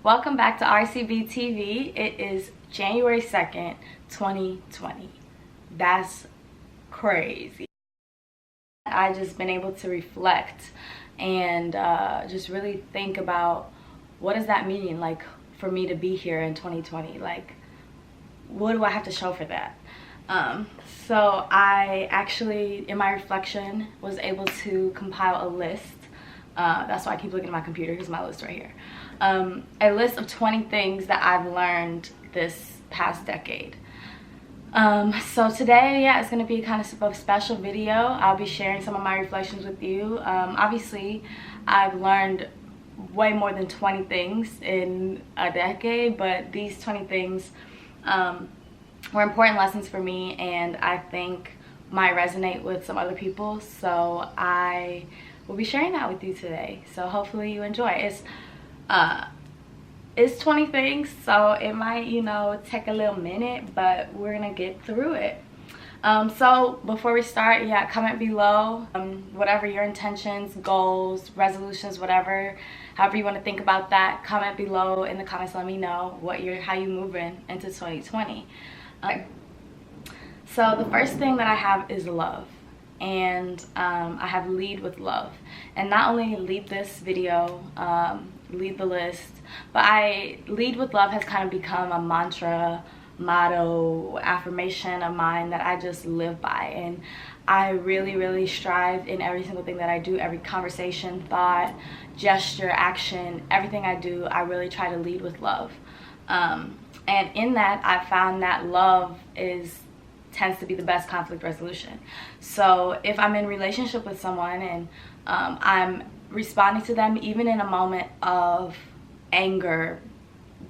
Welcome back to RCB-TV. It is January 2nd, 2020. That's crazy. I just been able to reflect and just really think about what does that mean, like, for me to be here in 2020. Like, what do I have to show for that? So I actually, in my reflection, was able to compile a list. That's why I keep looking at my computer. Here's my list right here. A list of 20 things that I've learned this past decade. So today, yeah, it's going to be kind of a special video. I'll be sharing some of my reflections with you. Obviously, I've learned way more than 20 things in a decade, but these 20 things were important lessons for me, and I think might resonate with some other people. So I will be sharing that with you today. So hopefully you enjoy. It's 20 things, so it might, you know, take a little minute, but we're gonna get through it. So before we start, yeah, comment below whatever your intentions, goals, resolutions, whatever, however you want to think about that. Comment below in the comments. Let me know how you moving into 2020. So the first thing that I have is love, and I have lead with love. And not only lead this video, lead the list, but lead with love has kind of become a mantra, motto, affirmation of mine that I just live by. And I really strive in every single thing that I do, every conversation, thought, gesture, action, everything I do, I really try to lead with love. And in that, I found that love tends to be the best conflict resolution. So if I'm in a relationship with someone and I'm responding to them even in a moment of anger,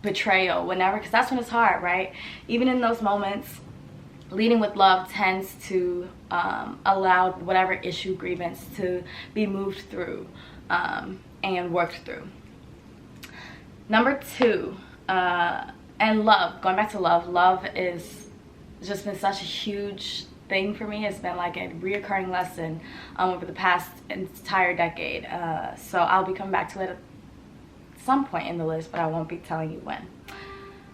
betrayal, whenever, because that's when it's hard, right? Even in those moments, leading with love tends to allow whatever issue, grievance to be moved through and worked through. Number two, and love, going back to love is just been such a huge thing for me. It's been like a reoccurring lesson over the past entire decade. So I'll be coming back to it at some point in the list, but I won't be telling you when.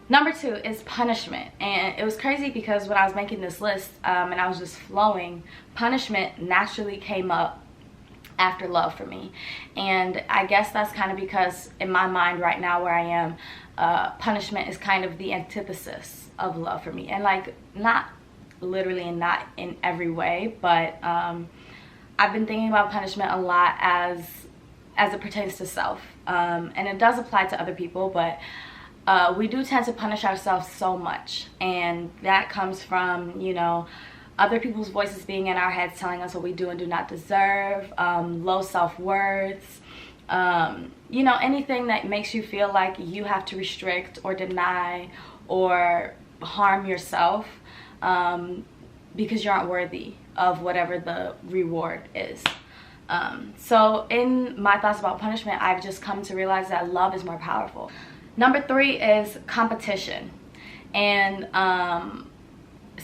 Number two is punishment. And it was crazy because when I was making this list and I was just flowing, punishment naturally came up after love for me. And I guess that's kind of because in my mind right now where I am, punishment is kind of the antithesis of love for me. And like, not literally and not in every way, but I've been thinking about punishment a lot as it pertains to self. And it does apply to other people, but we do tend to punish ourselves so much. And that comes from, you know, other people's voices being in our heads telling us what we do and do not deserve, low self-worth, you know, anything that makes you feel like you have to restrict or deny or harm yourself because you aren't worthy of whatever the reward is. So in my thoughts about punishment, I've just come to realize that love is more powerful. Number three is competition. And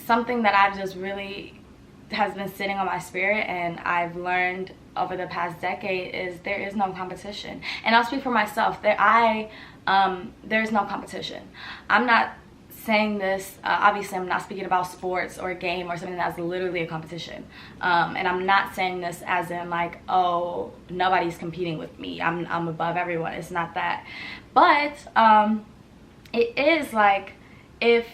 something that I've just really has been sitting on my spirit and I've learned over the past decade is there is no competition. And I'll speak for myself. There's no competition. I'm not saying this, obviously I'm not speaking about sports or a game or something that's literally a competition. And I'm not saying this as in like, oh, nobody's competing with me, I'm above everyone. It's not that. But it is like, if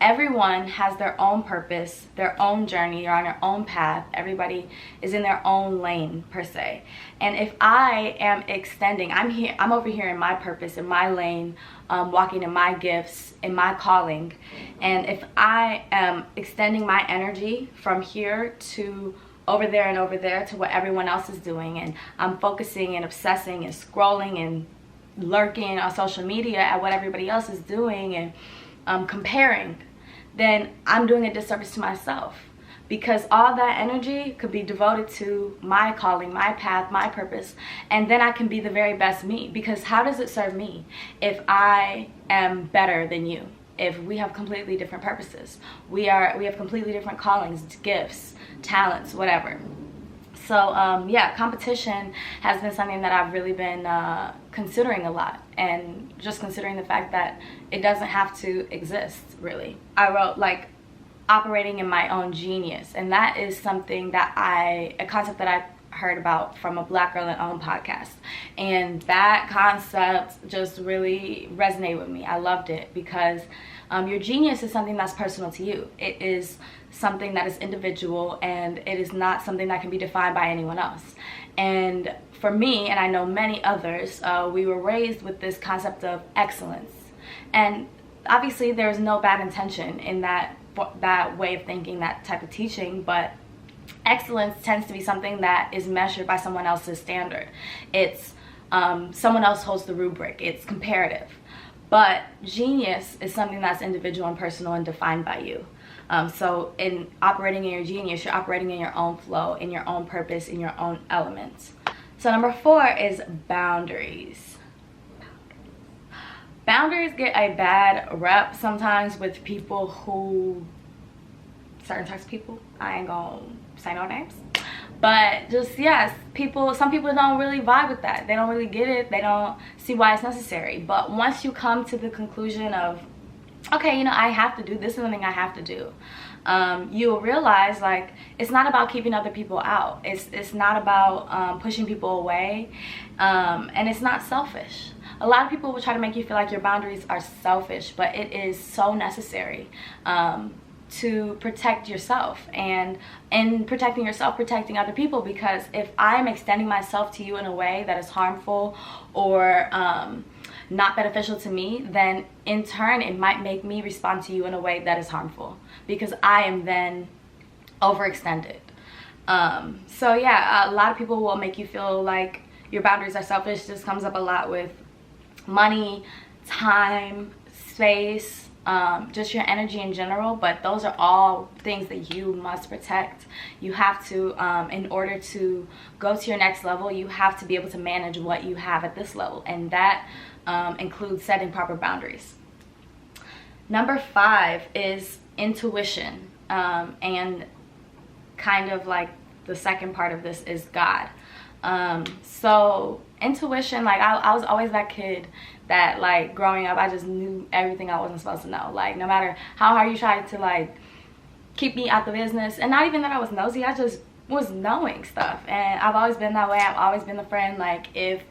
everyone has their own purpose, their own journey, they're on their own path, everybody is in their own lane per se. And if I am extending, I'm over here in my purpose, in my lane, walking in my gifts, in my calling, and if I am extending my energy from here to over there and over there to what everyone else is doing, and I'm focusing and obsessing and scrolling and lurking on social media at what everybody else is doing and comparing, then I'm doing a disservice to myself, because all that energy could be devoted to my calling, my path, my purpose, and then I can be the very best me. Because how does it serve me if I am better than you? If we have completely different purposes, we have completely different callings, gifts, talents, whatever. So yeah, competition has been something that I've really been considering a lot, and just considering the fact that it doesn't have to exist, really. I wrote like operating in my own genius, and that is something that a concept that I heard about from a Black Girl in Own podcast, and that concept just really resonated with me. I loved it because your genius is something that's personal to you. It is something that is individual, and it is not something that can be defined by anyone else. And for me, and I know many others, we were raised with this concept of excellence, and obviously there's no bad intention in that way of thinking, that type of teaching, but excellence tends to be something that is measured by someone else's standard. It's someone else holds the rubric. It's comparative. But genius is something that's individual and personal and defined by you. So in operating in your genius, you're operating in your own flow, in your own purpose, in your own elements. So number 4 is boundaries. Boundaries get a bad rep sometimes with people who, certain types of people, I ain't gonna say no names, but just, yes, some people don't really vibe with that. They don't really get it. They don't see why it's necessary. But once you come to the conclusion of, okay, you know, I have to do this, is something I have to do, you'll realize, like, it's not about keeping other people out. It's not about pushing people away, and it's not selfish. A lot of people will try to make you feel like your boundaries are selfish, but it is so necessary to protect yourself, and in protecting yourself, protecting other people, because if I'm extending myself to you in a way that is harmful or not beneficial to me, then in turn it might make me respond to you in a way that is harmful, because I am then overextended. So yeah, a lot of people will make you feel like your boundaries are selfish. This comes up a lot with money, time, space, just your energy in general, but those are all things that you must protect. You have to, in order to go to your next level, you have to be able to manage what you have at this level, and that includes setting proper boundaries. Number 5 is intuition, and kind of like the second part of this is God. So intuition, like I was always that kid that, like, growing up, I just knew everything I wasn't supposed to know. Like, no matter how hard you tried to, like, keep me out the business, and not even that I was nosy, I just was knowing stuff. And I've always been that way. I've always been the friend, like, if,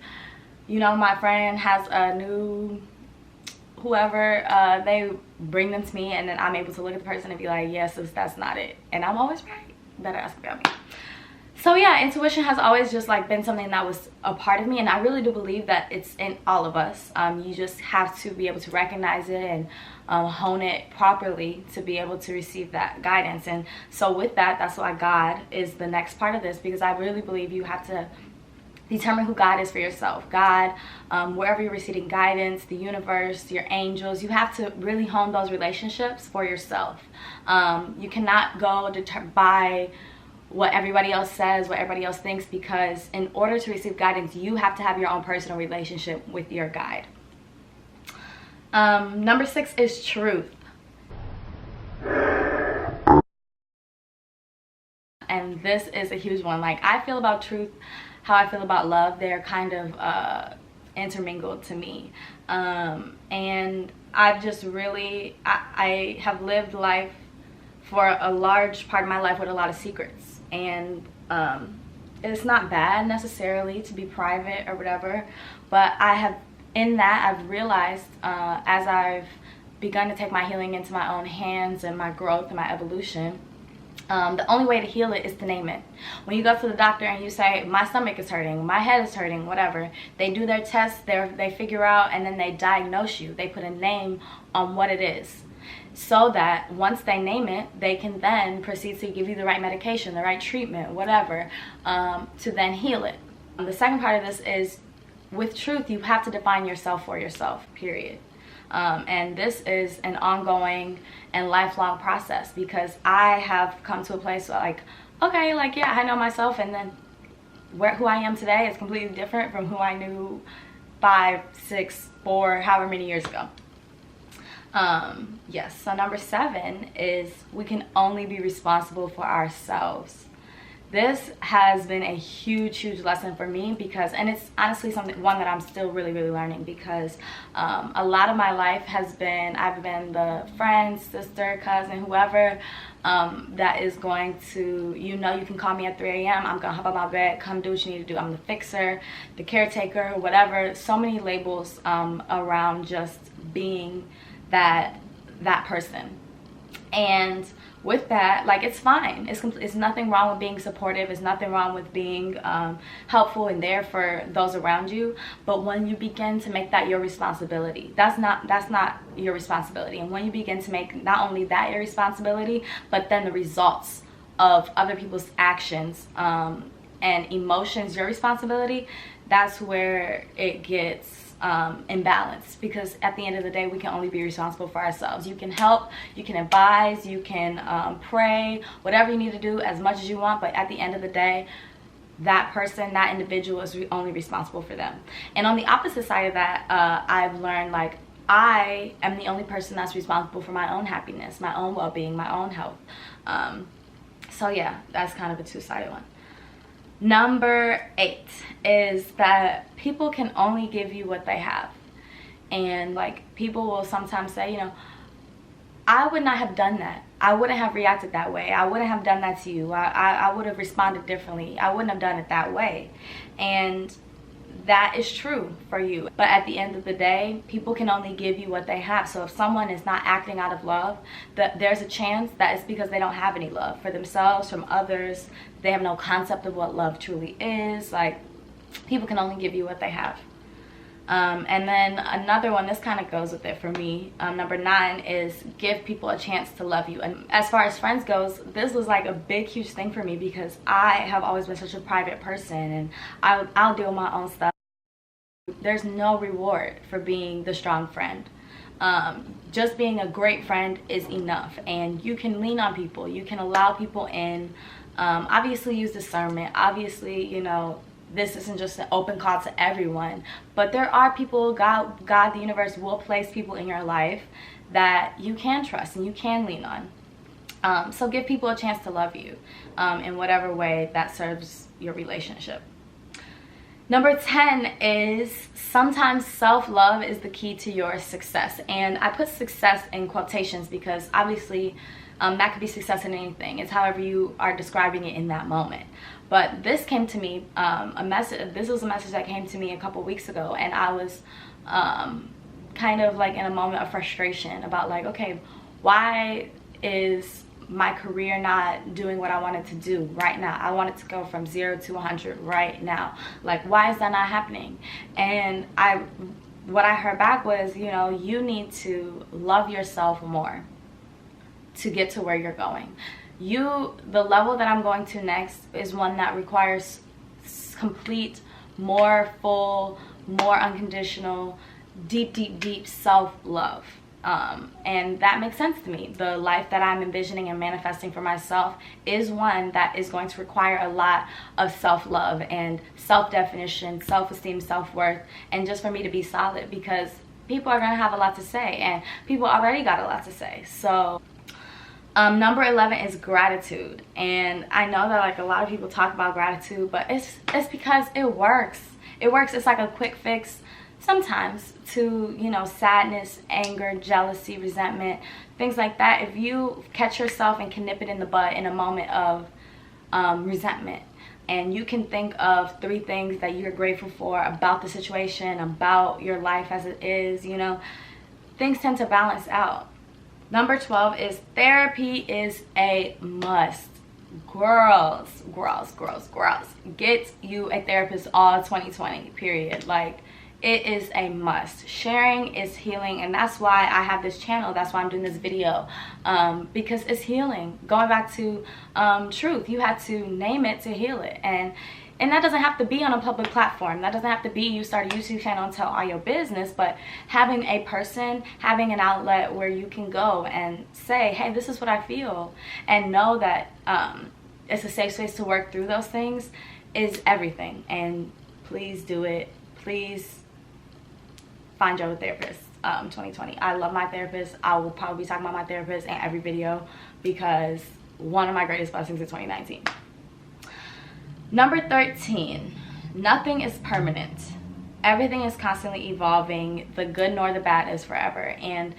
you know, my friend has a new whoever, they bring them to me, and then I'm able to look at the person and be like, yes, that's not it. And I'm always right. Better ask about me. So yeah, intuition has always just, like, been something that was a part of me, and I really do believe that it's in all of us. You just have to be able to recognize it and hone it properly to be able to receive that guidance. And so with that, that's why God is the next part of this, because I really believe you have to determine who God is for yourself. God, wherever you're receiving guidance, the universe, your angels, you have to really hone those relationships for yourself. You cannot go by what everybody else says, what everybody else thinks, because in order to receive guidance, you have to have your own personal relationship with your guide. Number 6 is truth. And this is a huge one. Like, I feel about truth how I feel about love. They're kind of intermingled to me. And I've just really, I have lived life for a large part of my life with a lot of secrets. And it's not bad necessarily to be private or whatever, but I've realized as I've begun to take my healing into my own hands and my growth and my evolution, the only way to heal it is to name it. When you go to the doctor and you say, my stomach is hurting, my head is hurting, whatever, they do their tests, they figure out, and then they diagnose you. They put a name on what it is, so that once they name it, they can then proceed to give you the right medication, the right treatment, whatever, to then heal it. The second part of this is, with truth, you have to define yourself for yourself, period. And this is an ongoing and lifelong process, because I have come to a place where, like, okay, like, yeah, I know myself, and then who I am today is completely different from who I knew 5, 6, 4, however many years ago. Yes, so number 7 is, we can only be responsible for ourselves. This has been a huge lesson for me, because, and it's honestly one that I'm still really learning, because a lot of my life has been, I've been the friend, sister, cousin, whoever that is going to, you can call me at 3 a.m. I'm gonna hop on my bed, come do what you need to do. I'm the fixer, the caretaker, whatever. So many labels around just being that person. And with that, like, it's fine. It's nothing wrong with being supportive. It's nothing wrong with being helpful and there for those around you. But when you begin to make that your responsibility, that's not your responsibility. And when you begin to make not only that your responsibility, but then the results of other people's actions and emotions your responsibility, that's where it gets imbalanced. Because at the end of the day, we can only be responsible for ourselves. You can help, you can advise, you can pray, whatever you need to do, as much as you want, but at the end of the day, that person, that individual is only responsible for them. And on the opposite side of that, I've learned, like, I am the only person that's responsible for my own happiness, my own well-being, my own health. So yeah, that's kind of a two-sided one. Number 8 is that people can only give you what they have. And like, people will sometimes say, I would not have done that. I wouldn't have reacted that way. I wouldn't have done that to you. I would have responded differently. I wouldn't have done it that way. And that is true for you. But at the end of the day, people can only give you what they have. So if someone is not acting out of love, there's a chance that it's because they don't have any love for themselves, from others. They have no concept of what love truly is. Like, people can only give you what they have. And then another one, this kind of goes with it for me. Number 9 is give people a chance to love you. And as far as friends goes, this was like a big, huge thing for me, because I have always been such a private person, and I'll deal with my own stuff. There's no reward for being the strong friend. Just being a great friend is enough, and you can lean on people. You can allow people in. Obviously use discernment. Obviously, this isn't just an open call to everyone, but there are people, God, the universe will place people in your life that you can trust and you can lean on. So give people a chance to love you in whatever way that serves your relationship. Number 10 is sometimes self-love is the key to your success. And I put success in quotations because obviously that could be success in anything. It's however you are describing it in that moment. But this came to me, this was a message that came to me a couple weeks ago, and I was kind of like in a moment of frustration about, like, okay, why is my career not doing what I wanted to do right now? I wanted to go from 0 to 100 right now. Like, why is that not happening? And what I heard back was, you need to love yourself more to get to where you're going. The level that I'm going to next is one that requires complete, more full, more unconditional, deep self-love. And that makes sense to me. The life that I'm envisioning and manifesting for myself is one that is going to require a lot of self-love and self-definition, self-esteem, self-worth, and just for me to be solid, because people are going to have a lot to say, and people already got a lot to say. So number 11 is gratitude. And I know that, like, a lot of people talk about gratitude, but it's because it works. It's like a quick fix sometimes to, sadness, anger, jealousy, resentment, things like that. If you catch yourself and can nip it in the bud in a moment of resentment, and you can think of 3 things that you're grateful for about the situation, about your life as it is, things tend to balance out. Number 12 is therapy is a must. Girls, get you a therapist all 2020, period. Like, it is a must. Sharing is healing, and that's why I have this channel. That's why I'm doing this video, because it's healing. Going back to truth, you had to name it to heal it, and that doesn't have to be on a public platform. That doesn't have to be you start a YouTube channel and tell all your business, but having a person, having an outlet where you can go and say, hey, this is what I feel, and know that it's a safe space to work through those things is everything. And please do it. Please find your therapist. 2020. I love my therapist. I will probably be talking about my therapist in every video, because one of my greatest blessings in 2019. Number 13, nothing is permanent. Everything is constantly evolving. The good nor the bad is forever. And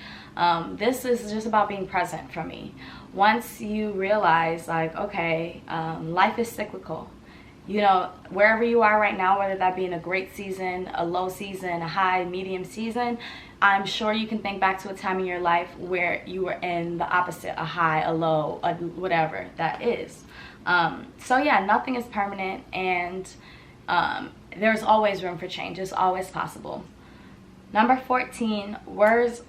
this is just about being present for me. Once you realize, like, okay, life is cyclical. You know, wherever you are right now, whether that be in a great season, a low season, a high, medium season, I'm sure you can think back to a time in your life where you were in the opposite, a high, a low, a whatever that is. So yeah, nothing is permanent, and there's always room for change. It's always possible. Number 14, words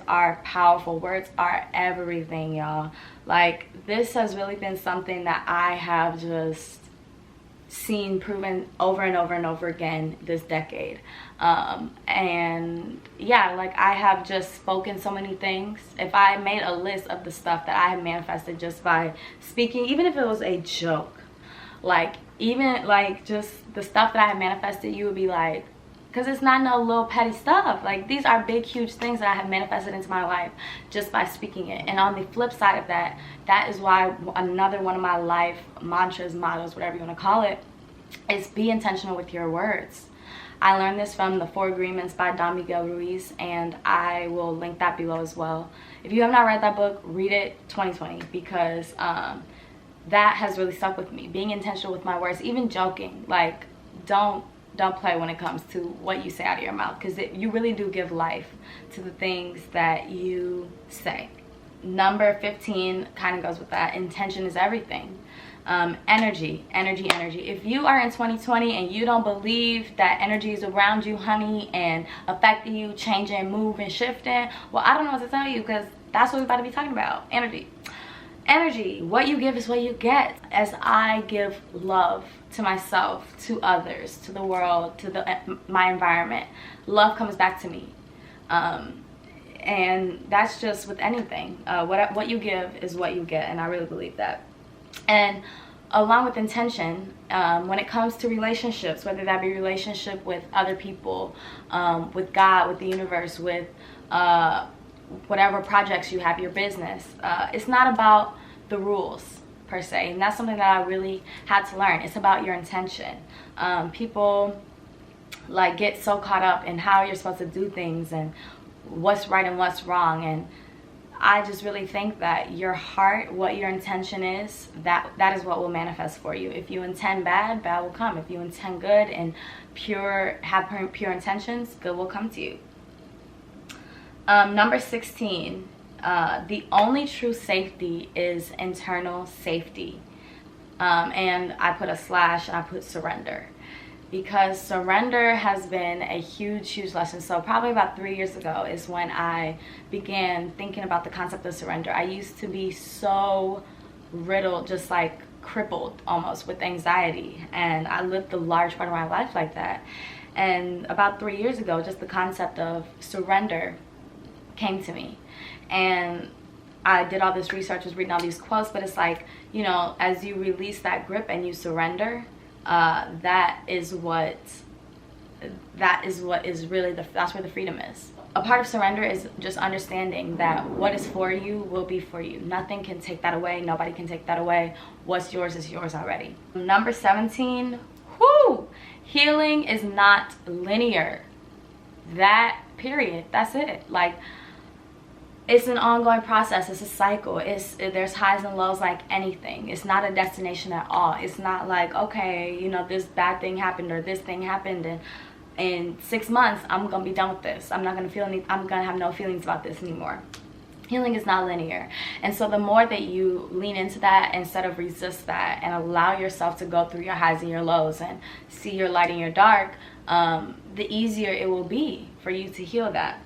are powerful. Words are everything, y'all. Like, this has really been something that I have just seen proven over and over and over again this decade. And yeah, like, I have just spoken so many things. If I made a list of the stuff that I have manifested just by speaking, even if it was a joke, like, even like just the stuff that I have manifested, you would be like, because it's not no little petty stuff. Like, these are big, huge things that I have manifested into my life just by speaking it. And on the flip side of that, that is why another one of my life mantras, mottos, whatever you want to call it, is be intentional with your words. I learned this from The 4 Agreements by Don Miguel Ruiz, and I will link that below as well. If you have not read that book, read it 2020, because that has really stuck with me. Being intentional with my words, even joking. Like, don't play when it comes to what you say out of your mouth, because you really do give life to the things that you say. Number 15 kind of goes with that. Intention is everything. Energy. If you are in 2020 and you don't believe that energy is around you, honey, and affecting you, changing, moving, shifting, well, I don't know what to tell you, because that's what we're about to be talking about. Energy. What you give is what you get. As I give love to myself, to others, to the world, to my environment, love comes back to me. And that's just with anything. What you give is what you get, and I really believe that. And along with intention, when it comes to relationships, whether that be relationship with other people, with God, with the universe, with whatever projects you have, your business, it's not about the rules per se, and that's something that I really had to learn. It's about your intention. People like get so caught up in how you're supposed to do things and what's right and what's wrong, and I just really think that your heart, what your intention is, that is what will manifest for you. If you intend bad, bad will come. If you intend good and have pure intentions, good will come to you. Number 16, the only true safety is internal safety. And I put a slash and I put surrender, because surrender has been a huge lesson. So probably about 3 years ago is when I began thinking about the concept of surrender. I used to be so riddled, just like crippled almost with anxiety, and I lived a large part of my life like that. And about 3 years ago, just the concept of surrender came to me, and I did all this research, was reading all these quotes, but it's like, you know, as you release that grip and you surrender, that's where the freedom is. A part of surrender is just understanding that what is for you will be for you. Nothing can take that away. Nobody can take that away. What's yours is yours already. Number 17, healing is not linear. That period. That's it. Like, it's an ongoing process. It's a cycle. There's highs and lows like anything. It's not a destination at all. It's not like, okay, you know, this bad thing happened or this thing happened, and in 6 months I'm gonna be done with this. I'm gonna have no feelings about this anymore. Healing is not linear. And so the more that you lean into that instead of resist that, and allow yourself to go through your highs and your lows and see your light and your dark, the easier it will be for you to heal that.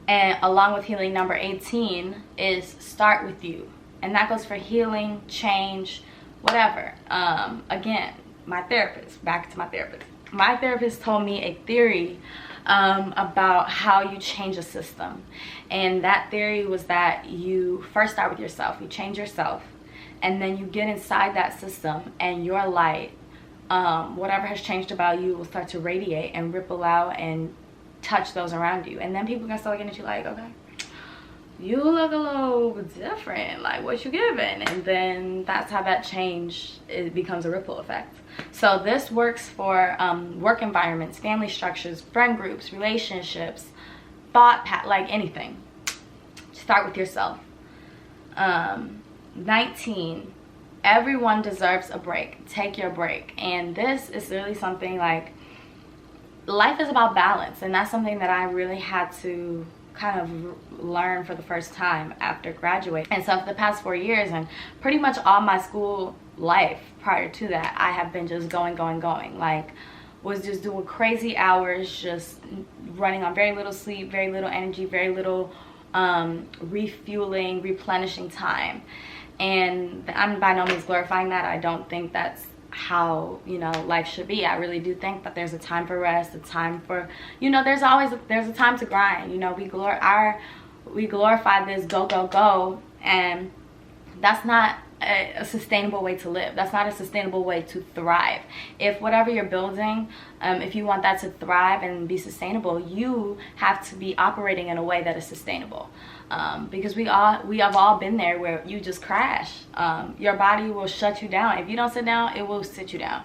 And along with healing, number 18 is start with you. And that goes for healing, change, whatever. Again, my therapist, back to my therapist. My therapist told me a theory about how you change a system. And that theory was that you first start with yourself. You change yourself. And then you get inside that system, and your light, whatever has changed about you, will start to radiate and ripple out and touch those around you. And then people can start looking at you like, okay, you look a little different, like what you giving? And then that's how that change, it becomes a ripple effect. So this works for work environments, family structures, friend groups, relationships, like anything. Start with yourself. 19, everyone deserves a break. Take your break. And this is really something like, life is about balance, and that's something that I really had to kind of learn for the first time after graduating. And so for the past 4 years and pretty much all my school life prior to that, I have been just going, like was just doing crazy hours, just running on very little sleep, very little energy, very little refueling, replenishing time. And I'm by no means glorifying that. I don't think that's how, you know, life should be. I really do think that there's a time for rest, a time for, you know, there's a time to grind. You know, we glorify this go, and that's not a sustainable way to live. That's not a sustainable way to thrive. If whatever you're building, if you want that to thrive and be sustainable, you have to be operating in a way that is sustainable. Because we have all been there where you just crash. Your body will shut you down. If you don't sit down, it will sit you down.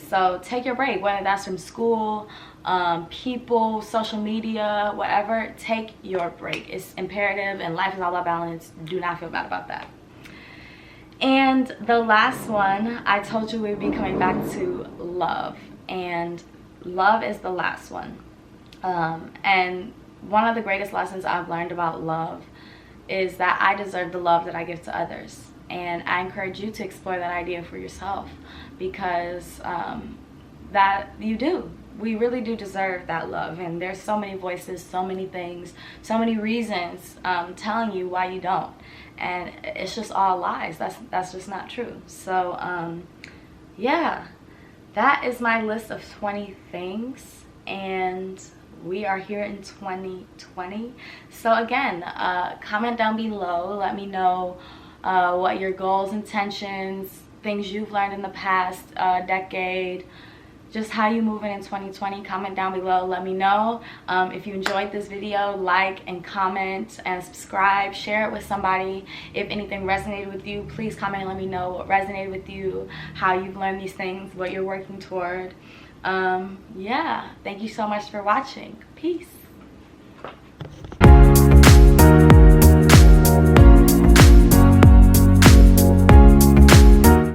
So take your break, whether that's from school, people, social media, whatever. Take your break. It's imperative, and life is all about balance. Do not feel bad about that. And the last one, I told you we'd be coming back to love, and love is the last one. And one of the greatest lessons I've learned about love is that I deserve the love that I give to others. And I encourage you to explore that idea for yourself, because that you do. We really do deserve that love. And there's so many voices, so many things, so many reasons telling you why you don't. And it's just all lies. That's just not true. So yeah, that is my list of 20 things, and we are here in 2020. So again, comment down below. Let me know what your goals, intentions, things you've learned in the past decade, just how you moving in 2020. Comment down below. Let me know. If you enjoyed this video, like and comment and subscribe. Share it with somebody. If anything resonated with you, please comment and let me know what resonated with you, how you've learned these things, what you're working toward. Yeah, thank you so much for watching. Peace.